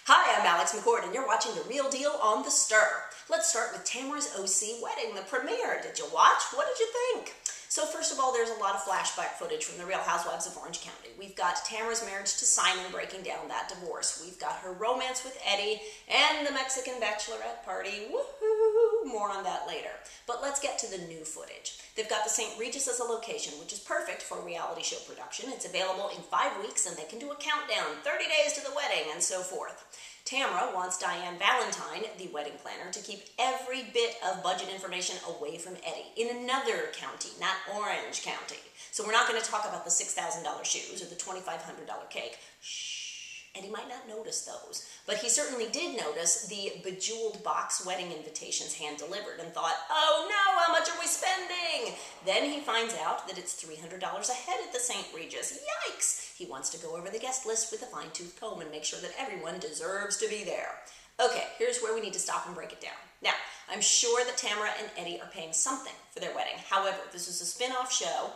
Hi, I'm Alex McCord, and you're watching The Real Deal on The Stir. Let's start with Tamra's OC wedding, the premiere. Did you watch? What did you think? So first of all, there's a lot of flashback footage from the Real Housewives of Orange County. We've got Tamra's marriage to Simon breaking down that divorce. We've got her romance with Eddie and the Mexican bachelorette party. Woohoo! More on that later. But let's get to the new footage. They've got the St. Regis as a location, which is perfect for reality show production. It's available in 5 weeks, and they can do a countdown, 30 days to the wedding, and so forth. Tamra wants Diane Valentine, the wedding planner, to keep every bit of budget information away from Eddie in another county, not Orange County. So we're not going to talk about the $6,000 shoes or the $2,500 cake. Shh. Eddie might not notice those, but he certainly did notice the bejeweled box wedding invitations hand-delivered and thought, oh no, how much are we spending? Then he finds out that it's $300 ahead at the St. Regis. Yikes! He wants to go over the guest list with a fine-tooth comb and make sure that everyone deserves to be there. Okay, here's where we need to stop and break it down. Now, I'm sure that Tamra and Eddie are paying something for their wedding. However, this is a spin-off show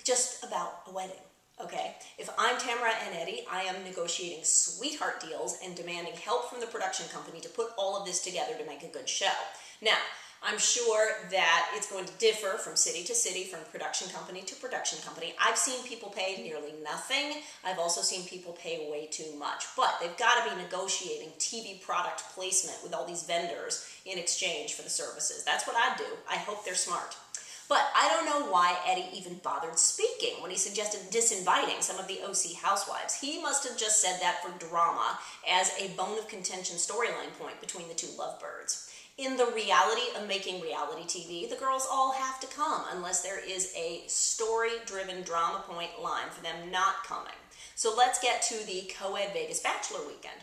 just about a wedding. Okay, if I'm Tamra and Eddie, I am negotiating sweetheart deals and demanding help from the production company to put all of this together to make a good show. Now, I'm sure that it's going to differ from city to city, from production company to production company. I've seen people pay nearly nothing. I've also seen people pay way too much. But they've got to be negotiating TV product placement with all these vendors in exchange for the services. That's what I do. I hope they're smart. But I don't know why Eddie even bothered speaking when he suggested disinviting some of the OC housewives. He must have just said that for drama, as a bone of contention storyline point between the two lovebirds. In the reality of making reality TV, the girls all have to come unless there is a story-driven drama point line for them not coming. So let's get to the co-ed Vegas Bachelor weekend.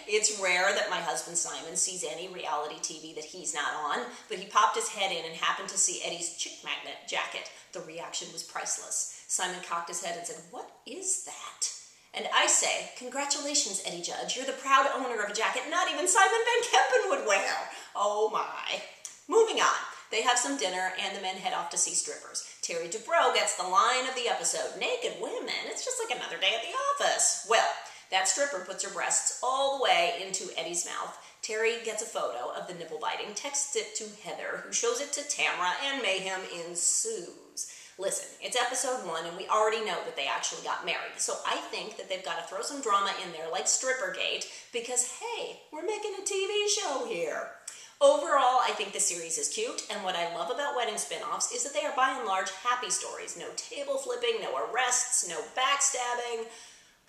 It's rare that my husband Simon sees any reality TV that he's not on, but he popped his head in and happened to see Eddie's chick magnet jacket. The reaction was priceless. Simon cocked his head and said, "What is that?" And I say, "Congratulations, Eddie Judge. You're the proud owner of a jacket not even Simon Van Kempen would wear." Oh my. Moving on. They have some dinner and the men head off to see strippers. Terry Dubrow gets the line of the episode, "Naked women, it's just like another day at the office." Well, that stripper puts her breasts all the way into Eddie's mouth. Terry gets a photo of the nipple biting, texts it to Heather, who shows it to Tamra, and mayhem ensues. Listen, it's episode 1, and we already know that they actually got married, so I think that they've got to throw some drama in there like Strippergate, because, hey, we're making a TV show here. Overall, I think the series is cute, and what I love about wedding spin-offs is that they are by and large happy stories. No table flipping, no arrests, no backstabbing.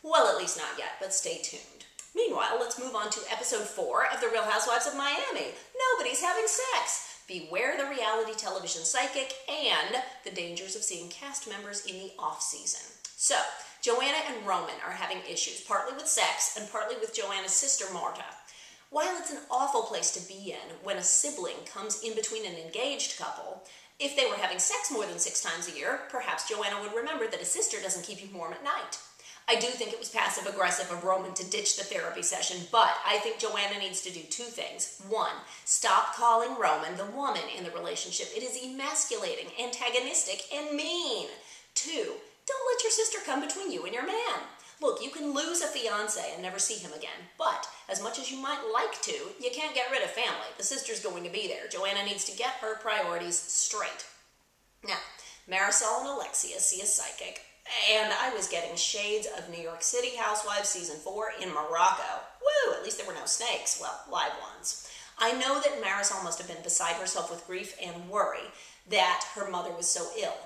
Well, at least not yet, but stay tuned. Meanwhile, let's move on to episode 4 of The Real Housewives of Miami. Nobody's having sex. Beware the reality television psychic and the dangers of seeing cast members in the off-season. So, Joanna and Roman are having issues, partly with sex and partly with Joanna's sister Marta. While it's an awful place to be in when a sibling comes in between an engaged couple, if they were having sex more than 6 times a year, perhaps Joanna would remember that a sister doesn't keep you warm at night. I do think it was passive-aggressive of Roman to ditch the therapy session, but I think Joanna needs to do 2 things. 1, stop calling Roman the woman in the relationship. It is emasculating, antagonistic, and mean. 2, don't let your sister come between you and your man. Look, you can lose a fiancé and never see him again, but as much as you might like to, you can't get rid of family. The sister's going to be there. Joanna needs to get her priorities straight. Now, Marisol and Alexia see a psychic, and I was getting shades of New York City Housewives Season 4 in Morocco. Woo! At least there were no snakes. Well, live ones. I know that Marisol must have been beside herself with grief and worry that her mother was so ill,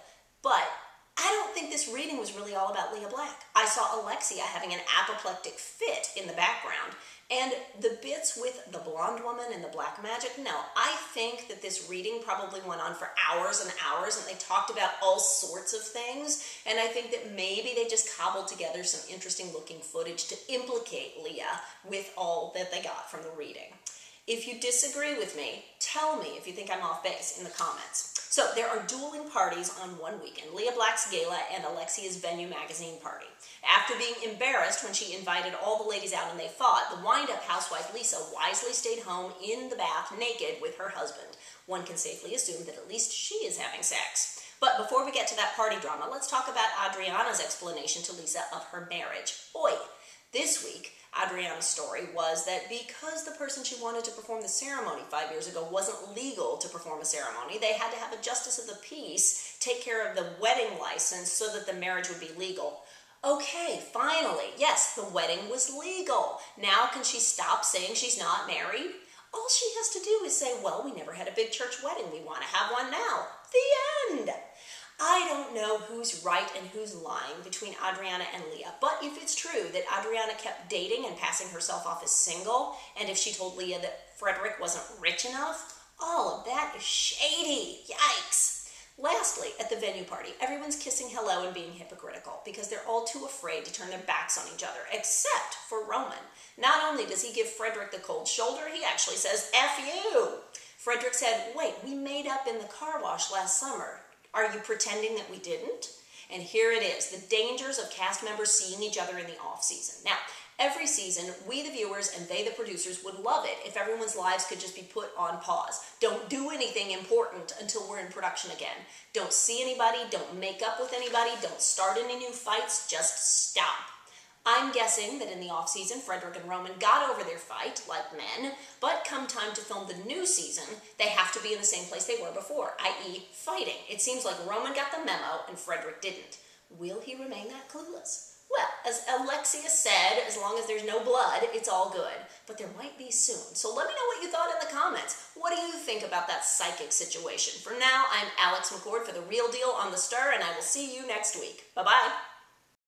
but I don't think this reading was really all about Leah Black. I saw Alexia having an apoplectic fit in the background, and the bits with the blonde woman and the black magic, no. I think that this reading probably went on for hours and hours, and they talked about all sorts of things, and I think that maybe they just cobbled together some interesting looking footage to implicate Leah with all that they got from the reading. If you disagree with me, tell me if you think I'm off base in the comments. So there are dueling parties on one weekend, Leah Black's gala and Alexia's Venue magazine party. After being embarrassed when she invited all the ladies out and they fought, the wind-up housewife Lisa wisely stayed home in the bath naked with her husband. One can safely assume that at least she is having sex. But before we get to that party drama, let's talk about Adriana's explanation to Lisa of her marriage. Oi! This week, Adriana's story was that because the person she wanted to perform the ceremony 5 years ago wasn't legal to perform a ceremony, they had to have a justice of the peace take care of the wedding license so that the marriage would be legal. Okay, finally, yes, the wedding was legal. Now can she stop saying she's not married? All she has to do is say, well, we never had a big church wedding. We want to have one now. The end. I don't know who's right and who's lying between Adriana and Leah, but if it's true that Adriana kept dating and passing herself off as single, and if she told Leah that Frederick wasn't rich enough, all of that is shady. Yikes. Lastly, at the venue party, everyone's kissing hello and being hypocritical because they're all too afraid to turn their backs on each other, except for Roman. Not only does he give Frederick the cold shoulder, he actually says, F you. Frederick said, wait, we made up in the car wash last summer. Are you pretending that we didn't? And here it is, the dangers of cast members seeing each other in the off-season. Now, every season, we the viewers and they the producers would love it if everyone's lives could just be put on pause. Don't do anything important until we're in production again. Don't see anybody, don't make up with anybody, don't start any new fights, just stop. I'm guessing that in the off-season, Frederick and Roman got over their fight, like men, but come time to film the new season, they have to be in the same place they were before, i.e. fighting. It seems like Roman got the memo and Frederick didn't. Will he remain that clueless? Well, as Alexia said, as long as there's no blood, it's all good. But there might be soon. So let me know what you thought in the comments. What do you think about that psychic situation? For now, I'm Alex McCord for The Real Deal on The Stir, and I will see you next week. Bye-bye.